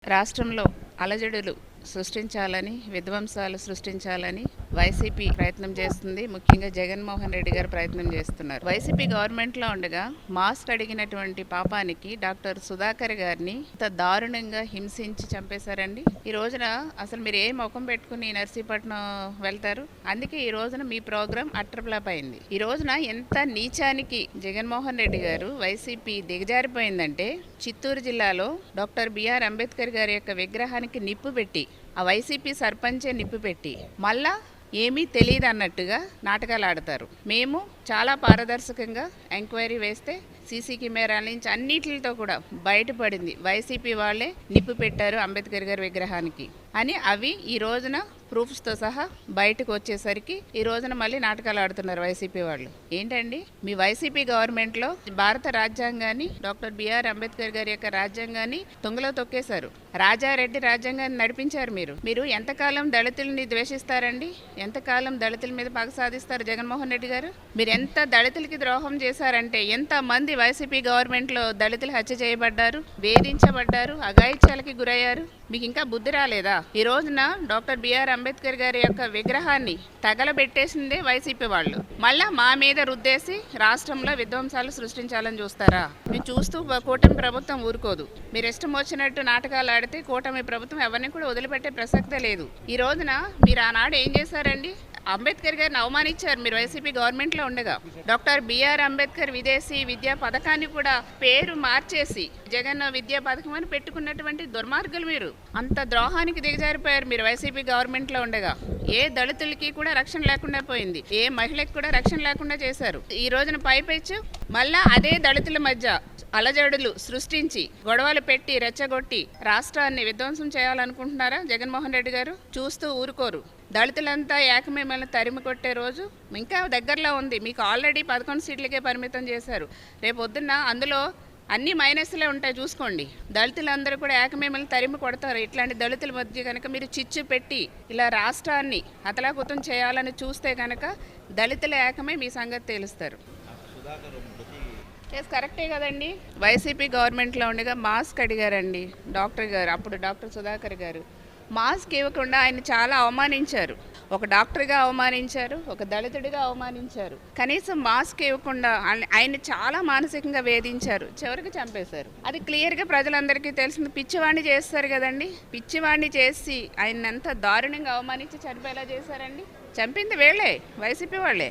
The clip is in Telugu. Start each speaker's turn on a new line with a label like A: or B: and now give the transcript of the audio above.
A: రాష్ట్రంలో అలజడులు సృష్టించాలని, విధ్వంసాలు సృష్టించాలని వైసీపీ ప్రయత్నం చేస్తుంది. ముఖ్యంగా జగన్మోహన్ రెడ్డి గారు ప్రయత్నం చేస్తున్నారు. వైసీపీ గవర్నమెంట్లో ఉండగా మాస్క్ అడిగినటువంటి పాపానికి డాక్టర్ సుధాకర్ గారిని ఇంత దారుణంగా హింసించి చంపేశారండి. ఈ రోజున అసలు మీరు ఏ ముఖం పెట్టుకుని నర్సీపట్నం వెళ్తారు? అందుకే ఈ రోజున మీ ప్రోగ్రాం అట్రప్లాప్ అయింది. ఈ రోజున ఎంత నీచానికి జగన్మోహన్ రెడ్డి గారు వైసీపీ దిగజారిపోయిందంటే, చిత్తూరు జిల్లాలో డాక్టర్ బిఆర్ అంబేద్కర్ గారి యొక్క విగ్రహానికి నిప్పు పెట్టి, ఆ వైసీపీ సర్పంచే నిప్పు పెట్టి మళ్ళా ఏమీ తెలియదు అన్నట్టుగా నాటకాలు ఆడతారు. మేము చాలా పారదర్శకంగా ఎంక్వైరీ వేస్తే సీసీ కెమెరాల నుంచి అన్నిటితో కూడా బయటపడింది వైసీపీ వాళ్ళే నిప్పు పెట్టారు అంబేద్కర్ గారి విగ్రహానికి అని. అవి ఈ రోజున ప్రూఫ్స్తో సహా బయటకు వచ్చేసరికి ఈ రోజున మళ్ళీ నాటకాలు ఆడుతున్నారు వైసీపీ వాళ్ళు. ఏంటండి, మీ వైసీపీ గవర్నమెంట్లో భారత రాజ్యాంగాన్ని, డాక్టర్ బిఆర్ అంబేద్కర్ గారి యొక్క రాజ్యాంగాన్ని తుంగలో తొక్కేశారు. రాజారెడ్డి రాజ్యాంగాన్ని నడిపించారు. మీరు ఎంతకాలం దళితుల్ని ద్వేషిస్తారండి? ఎంతకాలం దళితుల మీద పగ సాధిస్తారు జగన్మోహన్ రెడ్డి గారు? మీరు ఎంత దళితులకి ద్రోహం చేశారంటే, ఎంతమంది వైసీపీ గవర్నమెంట్లో దళితులు హత్య చేయబడ్డారు, వేధించబడ్డారు, అఘాయిత్యాలకి గురయ్యారు. మీకు ఇంకా బుద్ధి రాలేదా? ఈ రోజున డాక్టర్ బిఆర్ అంబేద్కర్ గారి యొక్క విగ్రహాన్ని తగలబెట్టేసిందే వైసీపీ వాళ్ళు. మళ్ళా మా మీద రుద్దేసి రాష్ట్రంలో విధ్వంసాలు సృష్టించాలని చూస్తారా? మీరు చూస్తూ కూటమి ప్రభుత్వం ఊరుకోదు. మీరు ఇష్టం వచ్చినట్టు నాటకాలు ఆడితే కూటమి ప్రభుత్వం ఎవరిని కూడా వదిలిపెట్టే ప్రసక్తే లేదు. ఈ రోజున మీరు ఆనాడు ఏం చేశారండి? అంబేద్కర్ గారిని అవమానించారు మీరు వైసీపీ గవర్నమెంట్లో ఉండగా. డాక్టర్ బిఆర్ అంబేద్కర్ విదేశీ విద్యా పథకాన్ని కూడా పేరు మార్చేసి జగన్ విద్యా పథకం అని పెట్టుకున్నటువంటి దుర్మార్గులు మీరు. అంత ద్రోహానికి దిగజారిపోయారు మీరు వైసీపీ గవర్నమెంట్లో ఉండగా. ఏ దళితులకి కూడా రక్షణ లేకుండా పోయింది, ఏ మహిళకి కూడా రక్షణ లేకుండా చేశారు. ఈ రోజున పైపెచ్చు మళ్ళా అదే దళితుల మధ్య అలజడులు సృష్టించి గొడవలు పెట్టి రెచ్చగొట్టి రాష్ట్రాన్ని విధ్వంసం చేయాలనుకుంటున్నారా జగన్మోహన్ రెడ్డి గారు? చూస్తూ ఊరుకోరు. దళితులంతా ఏకమేమల్ని తరిమి కొట్టే రోజు ఇంకా దగ్గరలో ఉంది. మీకు ఆల్రెడీ 11 సీట్లకే పరిమితం చేశారు. రేపొద్దున్న అందులో అన్ని మైనస్లే ఉంటాయి, చూసుకోండి. దళితులందరూ కూడా ఏకమేమల్ని తరిమి కొడతారు. ఇట్లాంటి దళితుల మధ్య కనుక మీరు చిచ్చు పెట్టి ఇలా రాష్ట్రాన్ని అతలాకుతం చేయాలని చూస్తే కనుక దళితుల ఏకమే మీ సంగతి తేలుస్తారు. కరెక్టే కదండి. వైసీపీ గవర్నమెంట్లో ఉండగా మాస్క్ అడిగారండి డాక్టర్ గారు, అప్పుడు డాక్టర్ సుధాకర్ గారు. మాస్క్ ఇవ్వకుండా ఆయన చాలా అవమానించారు. ఒక డాక్టర్గా అవమానించారు, ఒక దళితుడిగా అవమానించారు. కనీసం మాస్క్ ఇవ్వకుండా ఆయన చాలా మానసికంగా వేధించారు, చివరికి చంపేశారు. అది క్లియర్గా ప్రజలందరికీ తెలిసింది. పిచ్చివాణ్ణి చేస్తారు కదండి, పిచ్చివాణ్ణి చేసి ఆయన ఎంత దారుణంగా అవమానించి చనిపోయేలా చేశారండి. చంపింది వీళ్ళే, వైసీపీ వాళ్ళే.